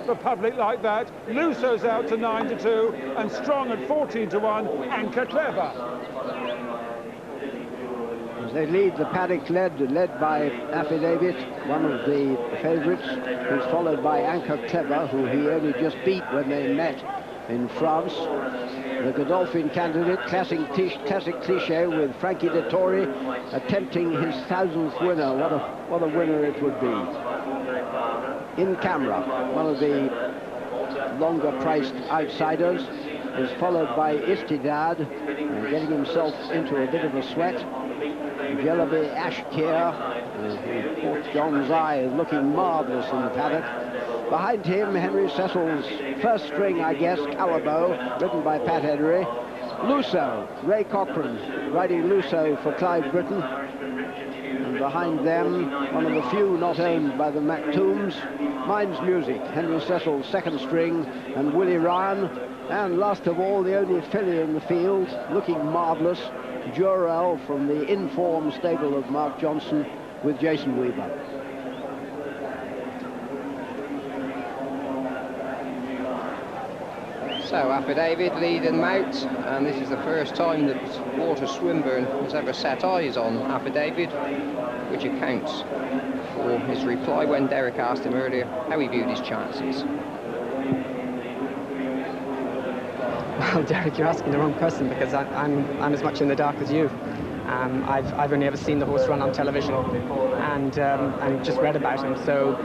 the public like that. Luso's out to 9-2, and strong at 14-1, Anchor Clever. They lead the paddock led by Affidavit, one of the favourites, who's followed by Anchor Clever, who he only just beat when they met in France. The Godolphin candidate, classic cliche with Frankie Dettori attempting his 1000th winner. What a winner it would be. In Camera, one of the longer priced outsiders, is followed by Istidad, getting himself into a bit of a sweat. Jelabi Ashkir, Port John's Eye, is looking marvellous in the paddock. Behind him, Henry Cecil's first string, I guess, Calabo, ridden by Pat Henry. Luso, Ray Cochrane, riding Luso for Clive Britton. And behind them, one of the few not owned by the Mactooms, Mind's Music, Henry Cecil's second string, and Willie Ryan. And last of all, the only filly in the field, looking marvellous, Jurel from the Inform stable of Mark Johnson with Jason Weaver. So Affidavit leading them out, and this is the first time that Walter Swinburne has ever set eyes on Affidavit, which accounts for his reply when Derek asked him earlier how he viewed his chances. Well, Derek, you're asking the wrong person, because I'm as much in the dark as you. I've only ever seen the horse run on television and just read about him, so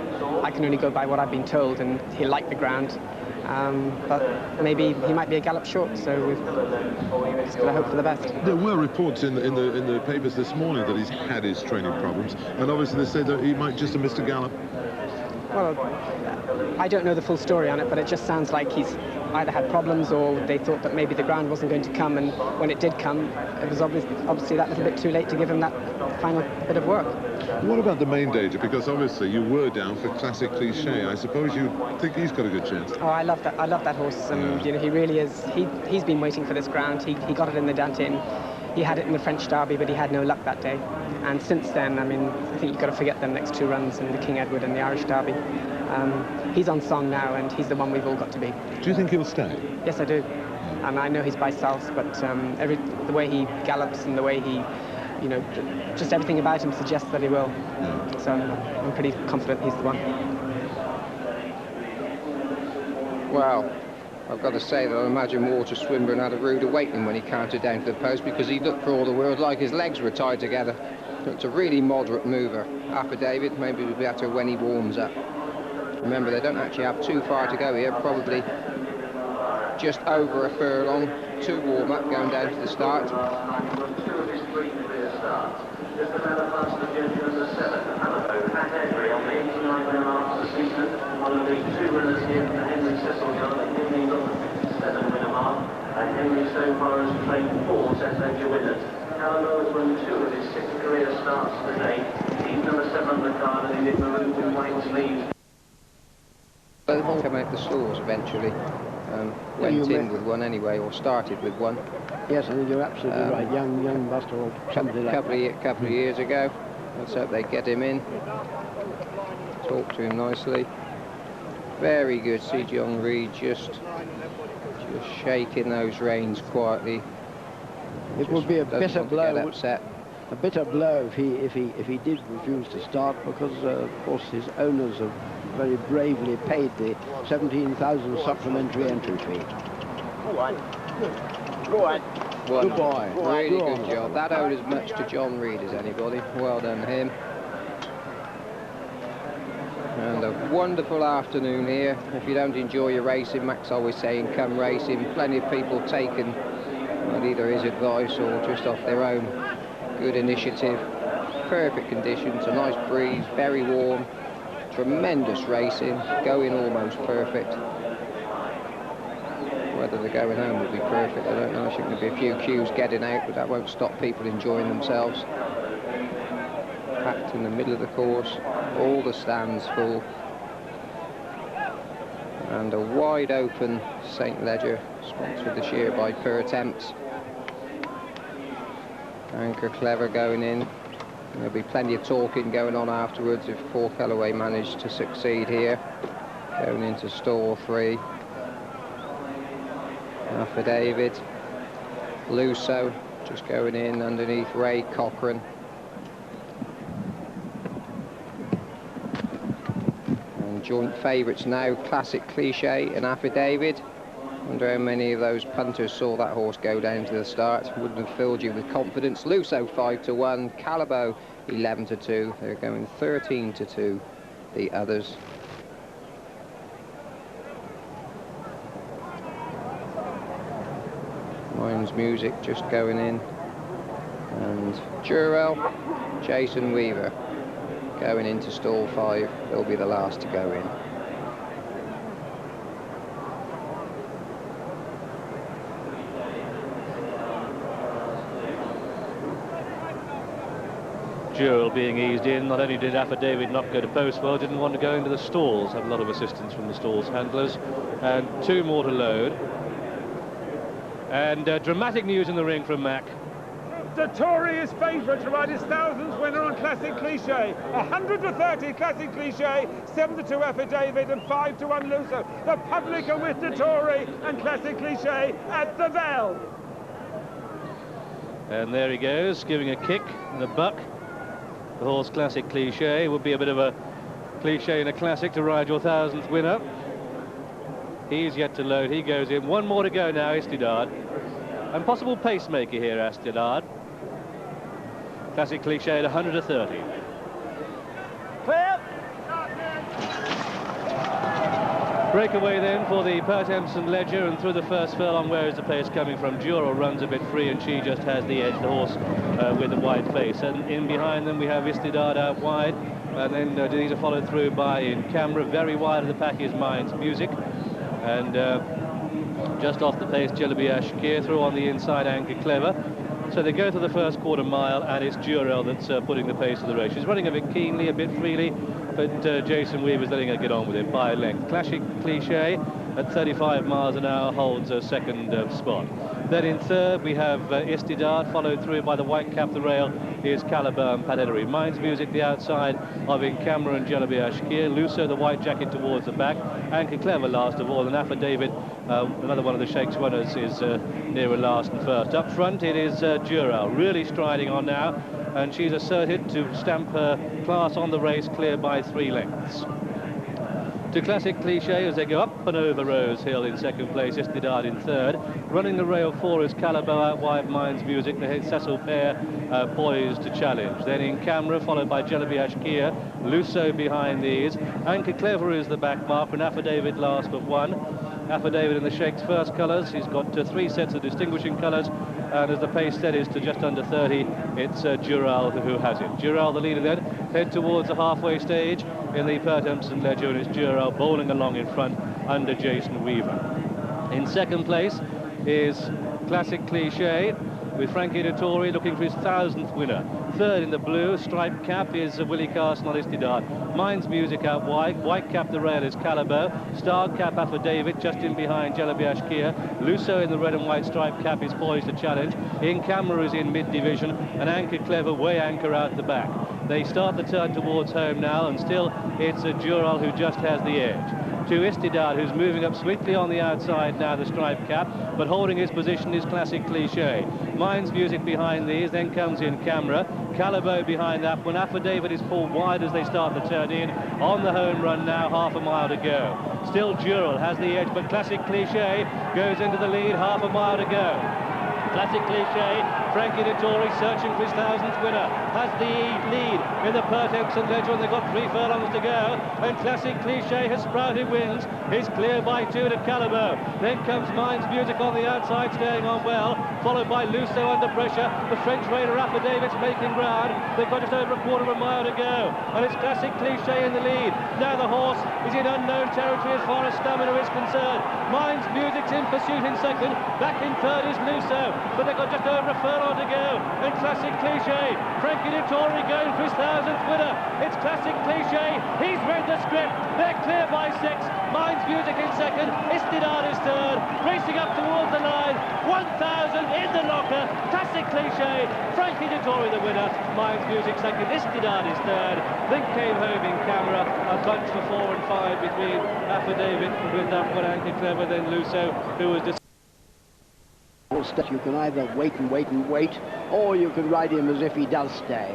I can only go by what I've been told, and he liked the ground. But maybe he might be a gallop short, so we've just got to hope for the best. There were reports in the papers this morning that he's had his training problems, and obviously they said that he might just have missed a gallop. Well, I don't know the full story on it, but it just sounds like he's either had problems or they thought that maybe the ground wasn't going to come, and when it did come, it was obviously that little bit too late to give him that final bit of work. What about the main danger? Because obviously you were down for classic cliche. I suppose you think he's got a good chance. Oh, I love that horse, and you know, he really is. He's been waiting for this ground. He got it in the Dantin. He had it in the French Derby, but he had no luck that day. And since then, I mean, I think you've got to forget them next two runs in the King Edward and the Irish Derby. He's on song now, and he's the one we've all got to be. Do you think he'll stay? Yes, I do. I know he's by South, but the way he gallops and the way he, you know, just everything about him suggests that he will. So I'm pretty confident he's the one. Well, I've got to say that I imagine Walter Swinburne had a rude awakening when he counted down to the post, because he looked for all the world like his legs were tied together. It's a really moderate mover. Affidavit, maybe it'll be better when he warms up. Remember, they don't actually have too far to go here, probably just over a furlong to warm up, going down to the start. And Henry so far has played 4 set-ledger winners. Calamo has won 2 of his 6 career starts today. He's number 7 on the card, and he did maroon with white sleeves. Both come out the stores eventually. Went in with one anyway, or started with one. Yes, I think you're absolutely right. Young Buster or something like that. Couple of years ago. Let's hope they get him in. Talk to him nicely. Very good. See John Reed just shaking those reins quietly. It would be a bitter blow. Upset. A bitter blow if he did refuse to start, because of course his owners have very bravely paid the 17,000 supplementary entry fee. Go on. Go on. Good boy. Really good job. That owed as much to John Reed as anybody. Well done him. And a wonderful afternoon here. If you don't enjoy your racing, Mac's always saying come racing. Plenty of people taking either his advice or just off their own. Good initiative, perfect conditions, a nice breeze, very warm, tremendous racing, going almost perfect. Whether the going home will be perfect, I don't know. I think there'll be a few queues getting out, but that won't stop people enjoying themselves. Packed in the middle of the course, all the stands full, and a wide open St. Leger, sponsored this year by Per Attempts. Anchor Clever going in. There'll be plenty of talking going on afterwards if Paul Calloway managed to succeed here. Going into stall 3. Affidavit. Luso just going in underneath Ray Cochran. And joint favourites now, Classic Cliche and Affidavit. Wonder how many of those punters saw that horse go down to the start. Wouldn't have filled you with confidence. Luso 5-1, Calabo 11-2. They're going 13-2, the others. Mine's Music just going in. And Jurel, Jason Weaver going into stall 5. They'll be the last to go in. Jurel being eased in. Not only did Affidavit not go to post well, didn't want to go into the stalls. Have a lot of assistance from the stalls handlers. And 2 more to load. And dramatic news in the ring from Mac. Dettori is favourite to ride his 1000th winner on Classic Cliche. 100-30 Classic Cliche, 7-2 Affidavit and 5-1 Luso. The public are with Dettori and Classic Cliche at the Vale. And there he goes, giving a kick in the buck. The horse Classic Cliche would be a bit of a cliche in a classic to ride your 1000th winner. He's yet to load, he goes in. 1 more to go now, Istidad. And possible pacemaker here, Istidad. Classic Cliche at 100-30. Clear! Breakaway then for the Pertemps Ledger, and through the first furlong, where is the pace coming from? Jurel runs a bit free and she just has the edge, the horse with the wide face. And in behind them we have Istidad out wide, and then these are followed through by In Camera. Very wide of the pack is Mine's Music, and just off the pace Jalabi Ashkir, through on the inside Anchor Clever. So they go to the first quarter mile, and it's Jurel that's putting the pace of the race. She's running a bit keenly, a bit freely, but Jason Weaver's letting her get on with it by a length. Classic Cliche at 35 miles an hour holds a second spot. Then in third we have Istidad, followed through by the white cap the rail is Calabar and Panettone. Mine's Music the outside of In Camera and Jalabi Ashkir. Luso the white jacket towards the back. Anchor Clever last of all, and Affidavit, another one of the Sheikh's runners, is nearer last and first. Up front it is Jurel, really striding on now, and she's asserted to stamp her class on the race clear by 3 lengths. To Classic Cliche as they go up and over Rose Hill in second place, Istidad in third. Running the rail 4 is Calabo out wide, Mine's Music, the Cecil pair poised to challenge. Then In Camera, followed by Jalabi Ashkir, Luso behind these. Anchor Clever is the back mark, and Affidavit last but 1. Affidavit in the Sheikh's first colours. He's got 3 sets of distinguishing colours, and as the pace steadies to just under 30, it's Jurel who has it. Jurel, the leader, then head towards the halfway stage in the Pertemps Ledger, and it's Jurel bowling along in front under Jason Weaver. In second place is Classic Cliche, with Frankie Dettori looking for his 1000th winner. Third in the blue striped cap is Willie Carson on Istidad. Mine's Music out wide. White cap the rail is Calabo. Starred cap Affidavit just in behind Jalabi Ashkir. Luso in the red and white striped cap is poised to challenge. In Camera is in mid-division, and Anchor Clever way anchor out the back. They start the turn towards home now, and still it's Jurel who just has the edge. To Istidad, who's moving up swiftly on the outside now, the striped cap, but holding his position is Classic Cliche. Mine's Music behind these, then comes In Camera. Calabo behind that one. Affidavit is pulled wide as they start the turn in. On the home run now, half a mile to go. Still Jurel has the edge, but Classic Cliche goes into the lead, half a mile to go. Classic Cliche, Frankie Dettori searching for his 1000th winner, has the lead in the Pertemps Ledger, and they've got 3 furlongs to go, and Classic Cliche has sprouted wings. He's clear by 2 to Calabo. Then comes Mine's Music on the outside, staying on well, followed by Luso under pressure. The French raider Affidavit's making ground. They've got just over a quarter of a mile to go, and it's Classic Cliche in the lead. Now the horse is in unknown territory as far as stamina is concerned. Mine's Music's in pursuit in second. Back in third is Luso, but they've got just over a furlong to go, and Classic Cliche, Frankie Dettori going for his 1000th winner. It's Classic Cliche, he's read the script, they're clear by 6, Mind's Music in second. Istidad is third. Racing up towards the line. 1,000 in the locker. Classic Cliche. Frankie Dettori the winner. Mind's Music second. Istidad is third. Then came home in camera. A bunch for 4 and 5 between Affidavit with that one, Anchor Clever, then Lusso, who was just... You can either wait and wait and wait, or you can ride him as if he does stay.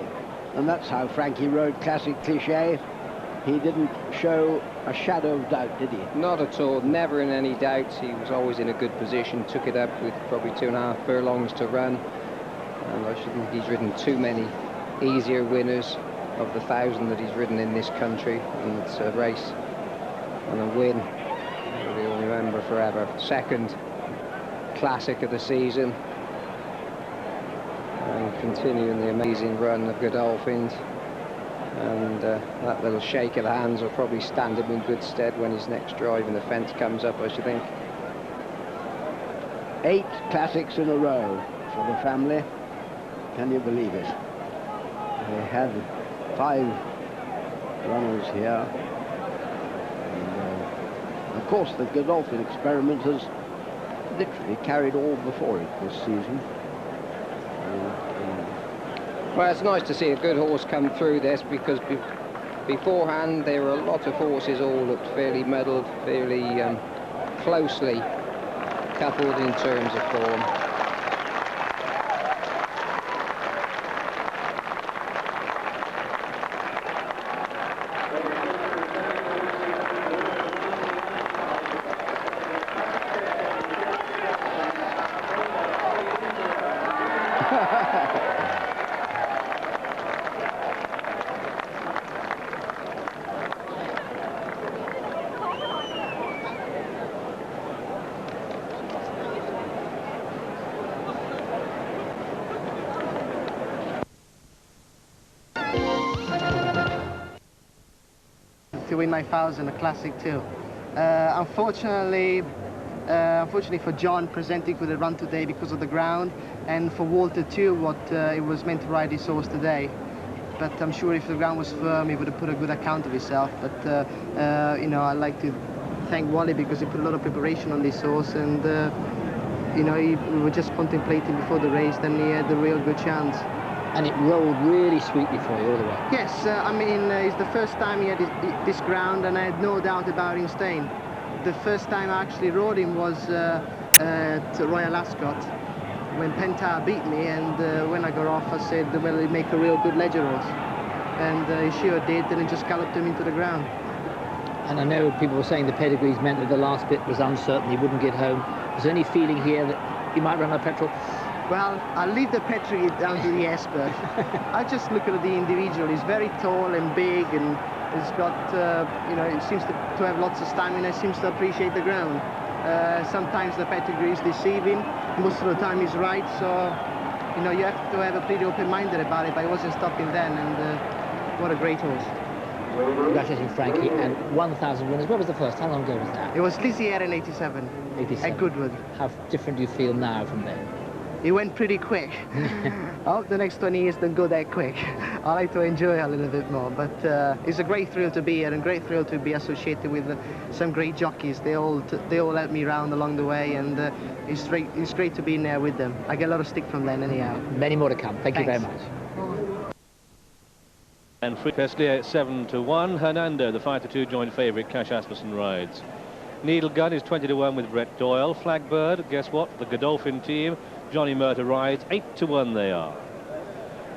And that's how Frankie rode Classic Cliche. He didn't show a shadow of doubt, did he? Not at all, never in any doubts. He was always in a good position, took it up with probably 2.5 furlongs to run. And I shouldn't think he's ridden too many easier winners of the 1,000 that he's ridden in this country. And it's a race and a win that we'll remember forever. Second classic of the season, and continuing the amazing run of Godolphins, and that little shake of the hands will probably stand him in good stead when his next drive in the fence comes up, I should think. 8 classics in a row for the family. Can you believe it? They had 5 runners here, and of course the Godolphin experimenters literally carried all before it this season. Well, it's nice to see a good horse come through this, because beforehand there were a lot of horses all looked fairly muddled, fairly closely coupled in terms of form. To win my 1,000, a classic too. Unfortunately for John, presenting with a run today because of the ground, and for Walter too, what it was meant to ride his horse today. But I'm sure if the ground was firm, he would have put a good account of himself. But you know, I'd like to thank Wally, because he put a lot of preparation on this horse, and you know, we were just contemplating before the race, then he had a real good chance. And it rolled really sweetly for you all the way. Yes, I mean, it's the first time he had this ground, and I had no doubt about him staying. The first time I actually rode him was at Royal Ascot, when Pentire beat me, and when I got off I said, well, he'd make a real good Ledger horse. And he sure did, and it just galloped him into the ground. And I know people were saying the pedigrees meant that the last bit was uncertain, he wouldn't get home. Is there any feeling here that he might run out of petrol? Well, I'll leave the pedigree down to the expert. I just look at the individual. He's very tall and big, and he's got, you know, it seems to have lots of stamina, seems to appreciate the ground. Sometimes the pedigree is deceiving, most of the time he's right, so, you know, you have to have a pretty open-minded about it, but I wasn't stopping then, and what a great horse. Congratulations, Frankie, and 1,000 winners. What was the first? How long ago was that? It was Lizier in 87. 87. At Goodwood. How different do you feel now from then? It went pretty quick. I hope the next 20 years don't go that quick. I like to enjoy it a little bit more, but it's a great thrill to be here, and great thrill to be associated with some great jockeys. They all helped me around along the way, and it's great to be in there with them. I get a lot of stick from them anyhow. Many more to come. Thank you very much. And Presley at 7-1. Hernando, the 5-2 joint favourite, Cash Asmussen rides. Needle Gun is 20-1 with Brett Doyle. Flagbird, guess what? The Godolphin team. Johnny Murta rides. 8-1 they are.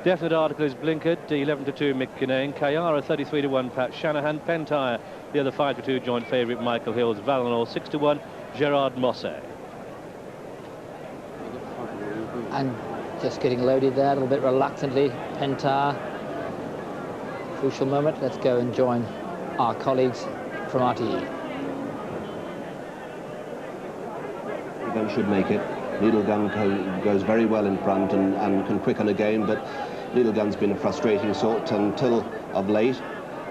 Definite Article is Blinkered, 11-2 Mick Kinane. Kayara 33-1 Pat Shanahan. Pentire, the other 5-2 joint favourite Michael Hills. Valinor 6-1 Gerard Mosse. And just getting loaded there a little bit reluctantly. Pentire. Crucial moment. Let's go and join our colleagues from RTE. Gun should make it. Needle Gun goes very well in front and can quicken again, but Needle Gun's been a frustrating sort until of late.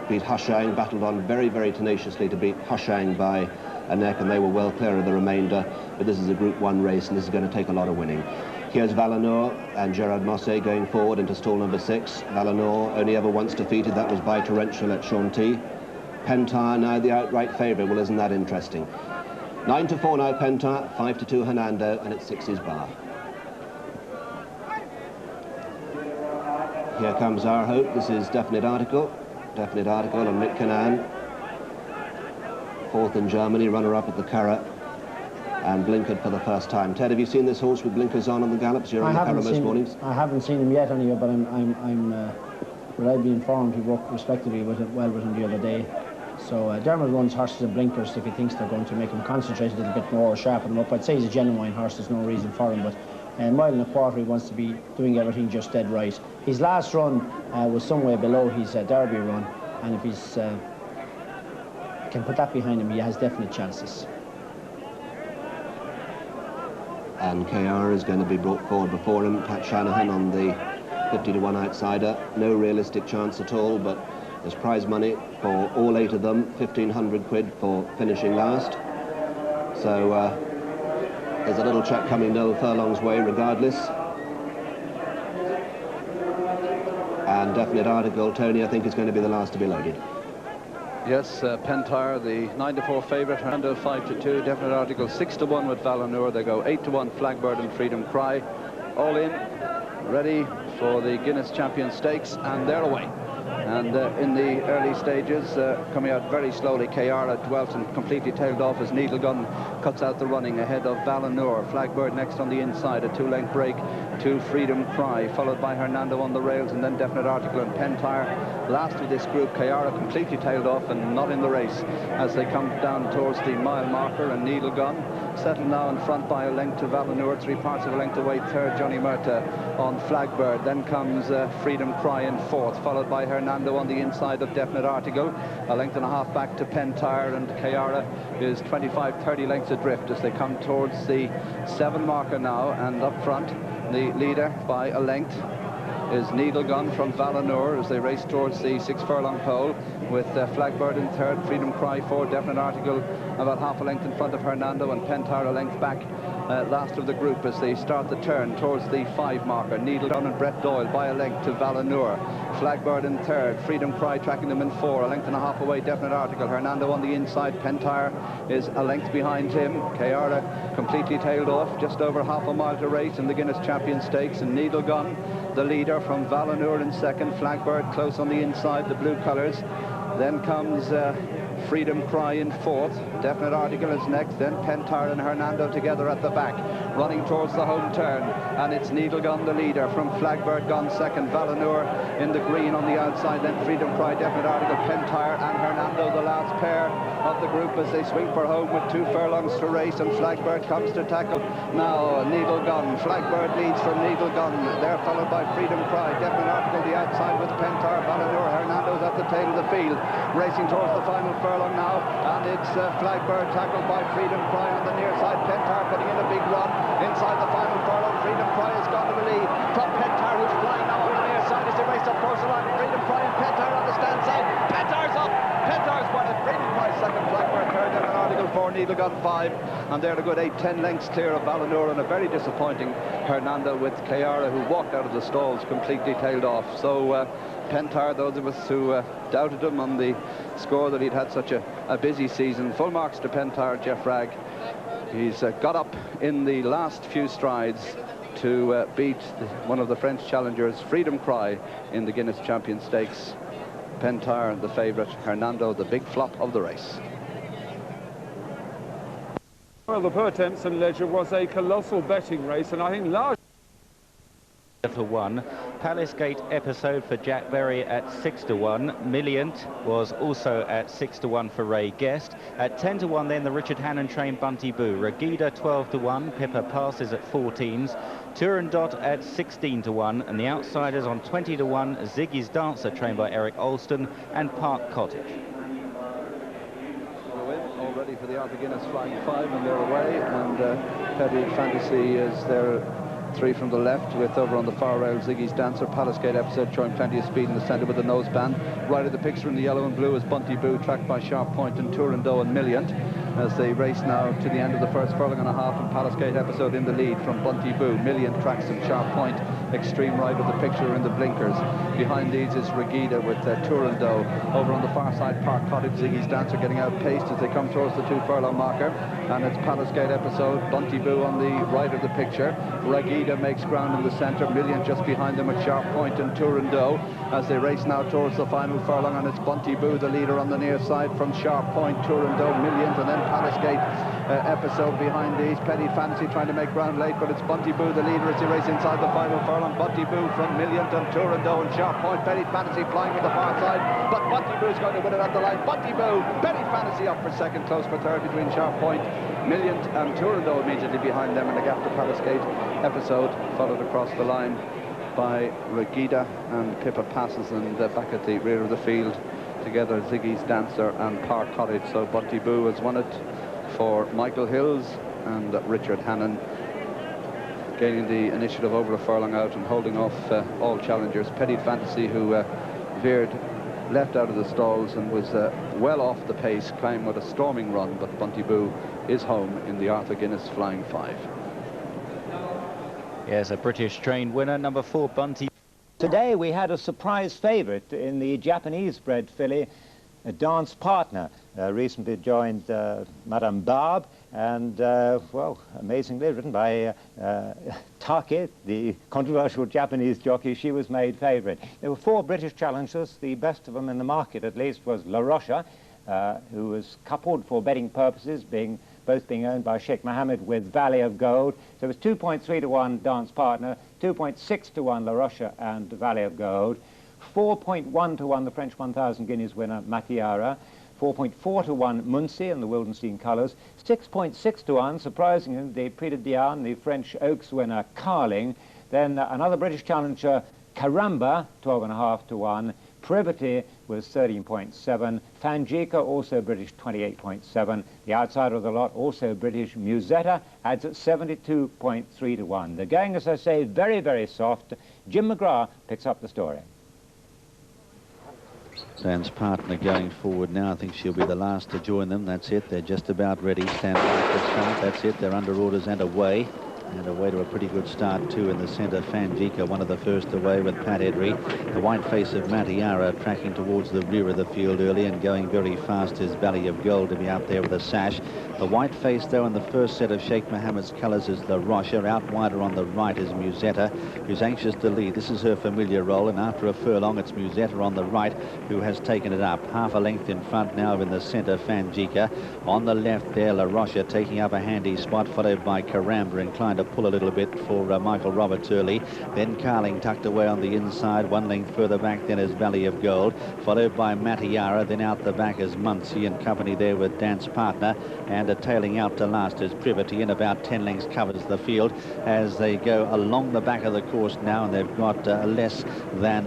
Beat Hushang, battled on very, very tenaciously to beat Hushang by a neck, and they were well clear of the remainder. But this is a Group 1 race, and this is going to take a lot of winning. Here's Valinor and Gerard Mosse going forward into stall number 6. Valinor only ever once defeated, that was by Torrential at Chantilly. Pentar now the outright favourite. Well, isn't that interesting? 9-4 now Pentar, 5-2 Hernando, and it's 6's bar. Here comes our hope. This is Definite Article. Definite Article and Mick Canaan. Fourth in Germany, runner-up at the Curragh. And blinkered for the first time. Ted, have you seen this horse with blinkers on the gallops? You're on the Curragh most mornings. I haven't seen him yet anyway, but I'm reliably informed. He worked respectively with him the other day. So Dermot runs horses and blinkers if he thinks they're going to make him concentrate a little bit more or sharpen him up. I'd say he's a genuine horse. There's no reason for him, but a mile and a quarter he wants to be doing everything just dead right. His last run was some way below his Derby run, and if he's can put that behind him, he has definite chances. And KR is going to be brought forward before him. Pat Shanahan on the 50-1 outsider. No realistic chance at all, but there's prize money for all 8 of them, 1,500 quid for finishing last. So there's a little cheque coming no furlongs way regardless. And Definite Article, Tony, I think is going to be the last to be loaded. Yes, Pentar, the 9-4 favourite, Hernando 5-2, Definite Article 6-1 with Valanur. They go 8-1 Flagbird and Freedom Cry. All in, ready for the Guinness Champion Stakes, and they're away. And in the early stages, coming out very slowly, Kayara dwelt and completely tailed off as Needle Gun cuts out the running ahead of Valanur. Flagbird next on the inside, a 2-length break to Freedom Cry, followed by Hernando on the rails, and then Definite Article and Pentar. Last of this group, Kayara completely tailed off and not in the race as they come down towards the mile marker, and Needle Gun settled now in front by a length to Valanur, 3/4 of a length away, third Johnny Murta on Flagbird. Then comes Freedom Cry in fourth, followed by Hernando on the inside of Definite Article, a length and a half back to Pentar, and Kayara is 25-30 lengths adrift as they come towards the 7 marker now. And up front, the leader by a length is Needle Gun from Valanur as they race towards the 6 furlong pole, with Flagbird in third, Freedom Cry fourth, Definite Article about half a length in front of Hernando, and Pentar a length back. Last of the group as they start the turn towards the 5 marker. Needle Gun and Brett Doyle by a length to Valanur. Flagbird in third, Freedom Cry tracking them in 4, a length and a half away, Definite Article. Hernando on the inside, Pentar is a length behind him. Kayara completely tailed off, just over half a mile to race in the Guinness Champion Stakes, and Needle Gun, the leader, from Valanur in second. Flagbird close on the inside, the blue colours. Then comes Freedom Cry in fourth, Definite Article is next, then Pentar and Hernando together at the back, running towards the home turn, and it's Needle Gun the leader, from Flagbird gone second, Valanur in the green on the outside, then Freedom Cry, Definite Article, Pentar and Hernando the last pair of the group as they swing for home with 2 furlongs to race, and Flagbird comes to tackle now Needle Gun. Flagbird leads from Needle Gun, they're followed by Freedom Cry, Definite Article the outside with Pentar, Valanur, Hernando's at the tail of the field, racing towards the final furlong now, and it's Flagbird tackled by Freedom Cry on the near side. Pentar putting in a big run inside the final furlong. Freedom Cry has gone to the lead from Pentar, who's flying now on the near side as they race up towards the line. Freedom Cry and Pentar on the stand side. Pentar's up, Pentar's won it. Freedom Cry second, Flagbird third, and an Article 4, Needle Gun 5, and they're a good 8-10 lengths clear of Valanur, and a very disappointing Hernando with Kayara, who walked out of the stalls completely tailed off. So Pentar, those of us who doubted him on the score that he'd had such a busy season, full marks to Pentar, Jeff Ragg. He's got up in the last few strides to beat one of the French challengers, Freedom Cry, in the Guinness Champion Stakes. Pentar, the favourite, Hernando, the big flop of the race. Well, the Pertemps and Leisure was a colossal betting race, and I think largely for 1. Palace Gate Episode for Jack Berry at 6-1. Milliant was also at 6-1 for Ray Guest. At 10-1 then the Richard Hannon train Bunty Boo. Regida 12-1. Pippa Passes at 14s. Turandot at 16-1. And the outsiders on 20-1. Ziggy's Dancer trained by Eric Alston and Park Cottage. All ready for the Arthur Guinness Flying 5, and they're away. And Petty Fantasy is there. 3 from the left, with over on the far rail Ziggy's Dancer. Palace Gate Episode showing plenty of speed in the centre with the nose band. Right of the picture in the yellow and blue is Bunty Boo, tracked by Sharp Point and Turandot and Milliant, as they race now to the end of the first furlong and a half, and Palace Gate Episode in the lead from Bunty Boo. Milliant tracks and Sharp Point extreme right of the picture in the blinkers. Behind these is Regida with Turandot. Over on the far side, Park Cottage, Ziggy's Dancer getting outpaced as they come towards the 2 furlong marker. And it's Palace Gate Episode, Bunty Boo on the right of the picture. Regida makes ground in the centre, Million just behind them at Sharp Point and Turandot as they race now towards the final furlong, and it's Bunty Boo, the leader on the near side from Sharp Point, Turandot, Million, and then Palace Gate Episode behind these. Petty Fantasy trying to make ground late, but it's Bunty Boo, the leader, as they race inside the final furlong. Bunty Boo from Million and Turandot and Sharp Point. Petty Fantasy flying with the far side, but Bunty Boo's going to win it at the line. Bunty Boo, Petty Fantasy up for second, close for third between Sharp Point, Million and Turandot immediately behind them, and the gap to Palace Gate Episode followed across the line by Regida and Pippa Passes, and back at the rear of the field together Ziggy's Dancer and Park Cottage. So Bunty Boo has won it for Michael Hills, and Richard Hannon gaining the initiative over a furlong out and holding off all challengers. Petty Fantasy, who veered left out of the stalls and was well off the pace, came with a storming run, but Bunty Boo is home in the Arthur Guinness Flying 5. Yes, a British trained winner, number 4, Bunty. Today we had a surprise favourite in the Japanese-bred filly, a Dance Partner. Recently joined Madame Barb, and, well, amazingly written by Take, the controversial Japanese jockey. She was made favourite. There were 4 British challengers. The best of them in the market, at least, was La Rocha, who was coupled for betting purposes, both being owned by Sheikh Mohammed, with Valley of Gold. So it was 2.3 to 1 Dance Partner, 2.6 to 1 La Rocha and Valley of Gold, 4.1 to 1 the French 1,000 guineas winner Matiara, 4.4 to 1 Muncie in the Wildenstein colours, 6.6 to 1, surprisingly, the Prix de Diane, the French Oaks winner Carling, then another British challenger, Caramba, 12.5 to 1, Privity was 13.7, Fangica, also British, 28.7. The outsider of the lot, also British, Musetta, adds at 72.3 to 1. They're going, as I say, very, very soft. Jim McGrath picks up the story. Dan's Partner going forward now. I think she'll be the last to join them. That's it. They're just about ready. Stand by for start. That's it. They're under orders and away. And away to a pretty good start, too, in the centre. Fangica, one of the first away with Pat Edry. The white face of Matiara tracking towards the rear of the field early and going very fast is Valley of Gold to be out there with a sash. The white face, though, in the first set of Sheikh Mohammed's colours is La Rocha. Out wider on the right is Musetta, who's anxious to lead. This is her familiar role, and after a furlong, it's Musetta on the right who has taken it up. Half a length in front now in the centre, Fangica. On the left there, La Rocha taking up a handy spot, followed by Caramba, inclined to pull a little bit for Michael Roberts early. Then Carling tucked away on the inside. 1 length further back then is Valley of Gold, followed by Matiara. Then out the back is Muncie and company there with Dance Partner, and tailing out to last is Privity, and about 10 lengths covers the field as they go along the back of the course now, and they've got less than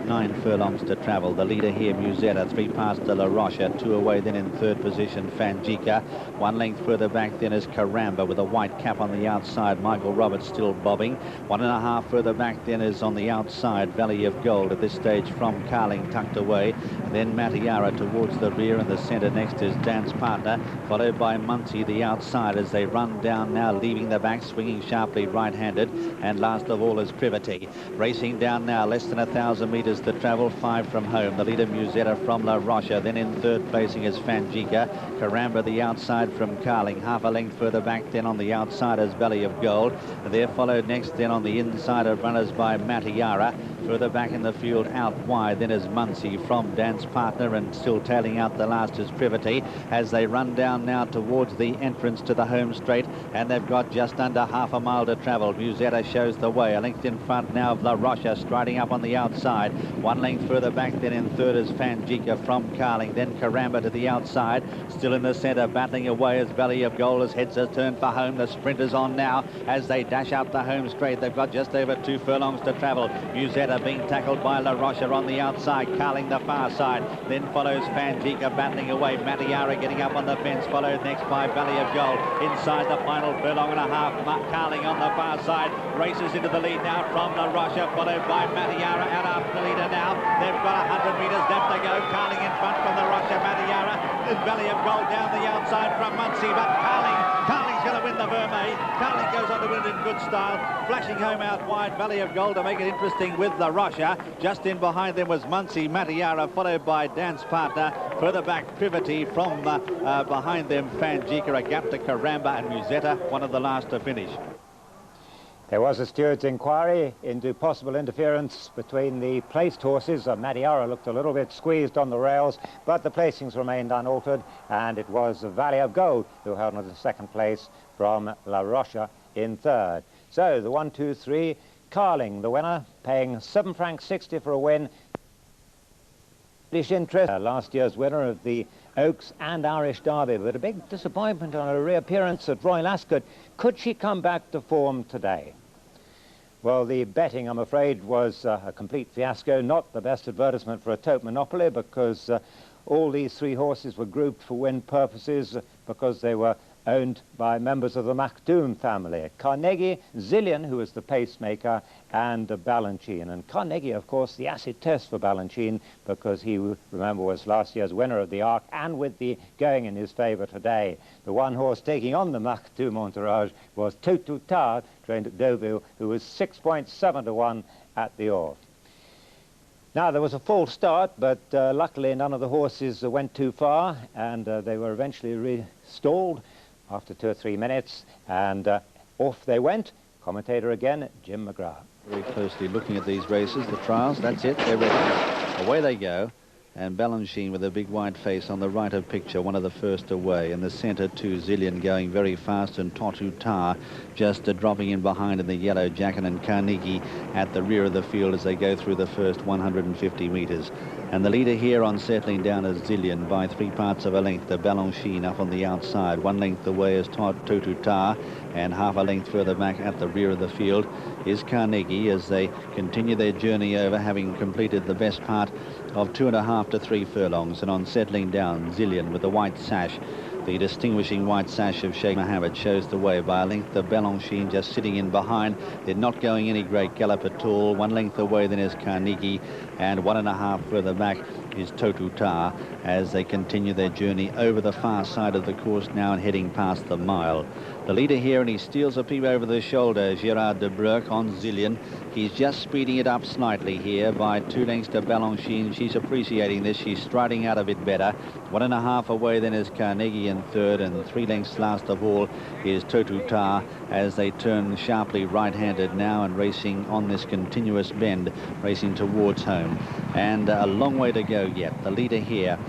9 furlongs to travel. The leader here, Musetta, 3 past the La Rocha, 2 away then in third position, Fangica. 1 length further back then is Caramba with a white cap on the outside. Michael Roberts still bobbing. 1.5 further back then is on the outside, Valley of Gold at this stage from Carling tucked away. Then Matiara towards the rear, and the centre next is Dance Partner, followed by Muncie, the outside, as they run down now, leaving the back, swinging sharply right-handed, and last of all is Privity. Racing down now, less than 1,000 metres to travel, 5 from home. The leader, Musetta from La Rocha. Then in third placing is Fangica. Caramba, the outside from Carling. Half a length further back then on the outside is Valley of Gold. They're followed next then on the inside of runners by Matiara. Further back in the field, out wide, then is Muncie from Dance Partner, and still tailing out the last is Privity as they run down now towards the entrance to the home straight, and they've got just under half a mile to travel. Musetta shows the way. A length in front now of La Rocha, striding up on the outside. 1 length further back then in third is Fangica from Carling. Then Caramba to the outside. Still in the centre, battling away as Valley of Gold as heads are turned for home. The sprinters on now as they dash up the home straight. They've got just over 2 furlongs to travel. Musetta being tackled by La Rocha on the outside. Carling the far side. Then follows Fangica battling away. Matiara getting up on the fence, followed next by Valley of Gold. Inside the final furlong and a half, Carling on the far side races into the lead now from La Rocha, followed by Matiara out after the leader now. They've got 100 metres left to go. Carling in front from La Rocha. Matiara, then Valley of Gold down the outside from Muncie, but Carling's going to win the Vermeil. Carling goes on to win it in good style, flashing home out wide. Valley of Gold to make it interesting with La Rocha. Just in behind them was Muncie Matiara, followed by Dance Partner. Further back, Privity from behind them, Fanjika, a gap to Karamba and Musetta, one of the last to finish. There was a steward's inquiry into possible interference between the placed horses. Madiara looked a little bit squeezed on the rails, but the placings remained unaltered, and it was Valley of Gold who held on to second place from La Rocha in third. So the 1, 2, 3, Carling, the winner, paying £7.60 for a win. British interest, last year's winner of the Oaks and Irish Derby, but a big disappointment on her reappearance at Royal Ascot. Could she come back to form today? Well, the betting, I'm afraid, was a complete fiasco. Not the best advertisement for a tote monopoly, because all these three horses were grouped for win purposes because they were owned by members of the Macdoom family. Carnegie, Zillion, who was the pacemaker, and Balanchine. And Carnegie, of course, the acid test for Balanchine, because he, remember, was last year's winner of the Arc, and with the going in his favour today. The one horse taking on the Macdoom entourage was Tutu Tar, trained at Deauville, who was 6.7 to 1 at the Orr. Now, there was a false start, but luckily none of the horses went too far, and they were eventually restalled after 2 or 3 minutes, and off they went. Commentator again, Jim McGrath. Very closely looking at these races, the trials, that's it, they're ready. Away they go. And Balanchine with a big white face on the right of picture, one of the first away. In the centre, two, Zillion going very fast, and Totu Tar just dropping in behind in the yellow jacket, and Carnegie at the rear of the field as they go through the first 150 metres. And the leader here on settling down is Zillion by 3 parts of a length. The Balanchine up on the outside. 1 length away is Totu Tar, and half a length further back at the rear of the field is Carnegie as they continue their journey over, having completed the best part of 2.5 to 3 furlongs. And on settling down, Zillion with the white sash, the distinguishing white sash of Sheikh Mohammed, shows the way by a length. The Balanchine just sitting in behind. They're not going any great gallop at all. 1 length away then is Carnegie, and 1.5 further back is Totu Tar as they continue their journey over the far side of the course now and heading past the mile. The leader here, and he steals a peep over the shoulder, Gerard de Broek on Zillion. He's just speeding it up slightly here by 2 lengths to Balanchine. She's appreciating this. She's striding out a bit better. 1.5 away then is Carnegie in third, and 3 lengths last of all is Totu Tar as they turn sharply right-handed now and racing on this continuous bend, racing towards home. And a long way to go yet. The leader here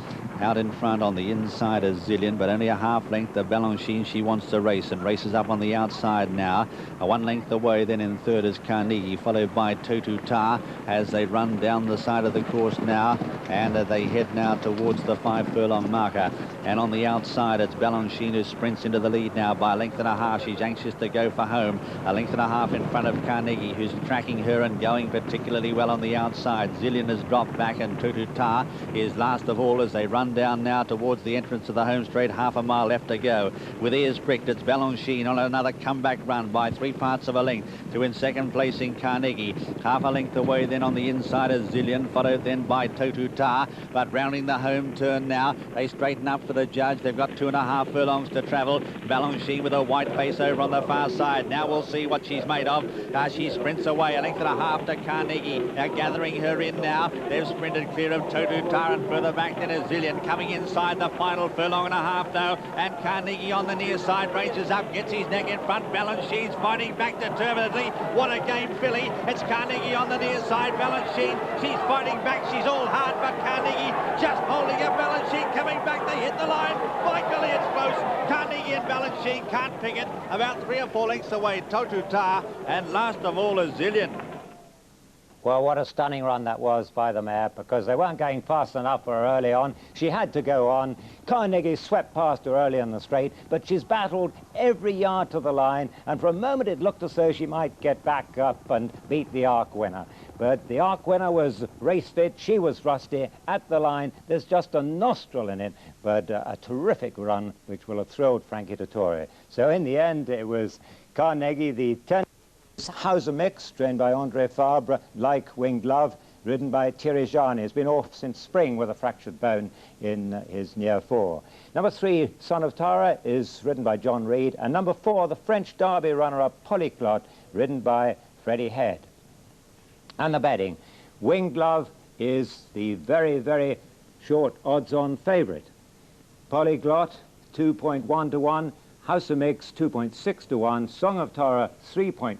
out in front on the inside is Zillion, but only a half length of Balanchine. She wants to race and races up on the outside now. 1 length away then in third is Carnegie, followed by Totu Tar as they run down the side of the course now, and they head now towards the 5 furlong marker. And on the outside it's Balanchine who sprints into the lead now by 1.5 lengths. She's anxious to go for home. 1.5 lengths in front of Carnegie, who's tracking her and going particularly well on the outside. Zillion has dropped back, and Totu Tar is last of all as they run down now towards the entrance of the home straight. 1/2 mile left to go. With ears pricked, it's Balanchine on another comeback run by 3 parts of a length to in second place in Carnegie. 1/2 length away then on the inside is Zillion, followed then by Totu Tar. But rounding the home turn now, they straighten up for the judge. They've got 2.5 furlongs to travel. Balanchine with a white face over on the far side. Now we'll see what she's made of. She sprints away 1.5 lengths to Carnegie. Gathering her in now. They've sprinted clear of Totu Tar, and further back then is Zillion. Coming inside the final 1.5 furlongs now, and Carnegie on the near side ranges up, gets his neck in front. Balanchine's fighting back determinedly. What a game, filly. It's Carnegie on the near side. Balanchine, she's fighting back. She's all hard, but Carnegie just holding up. Balanchine coming back. They hit the line. By golly, it's close. Carnegie and Balanchine can't pick it. About 3 or 4 lengths away, Totu Tar, and last of all is Zillion. Well, what a stunning run that was by the mare, because they weren't going fast enough for her early on. She had to go on. Carnegie swept past her early in the straight, but she's battled every yard to the line, and for a moment it looked as though she might get back up and beat the Arc winner. But the Arc winner was race fit. She was rusty at the line. There's just a nostril in it, but a terrific run which will have thrilled Frankie Dettori. So in the end, it was Carnegie, the 10 Hauser mix, trained by Andre Fabre, like Winged Love, ridden by Thierry Jeanne. He's been off since spring with a fractured bone in his near fore. Number 3, Son of Tara, is ridden by John Reed. And number 4, the French Derby runner-up Polyglot, ridden by Freddie Head. And the betting. Winged Love is the very, very short odds-on favourite. Polyglot, 2.1 to 1. House of Mix, 2.6 to 1. Song of Tara, 3.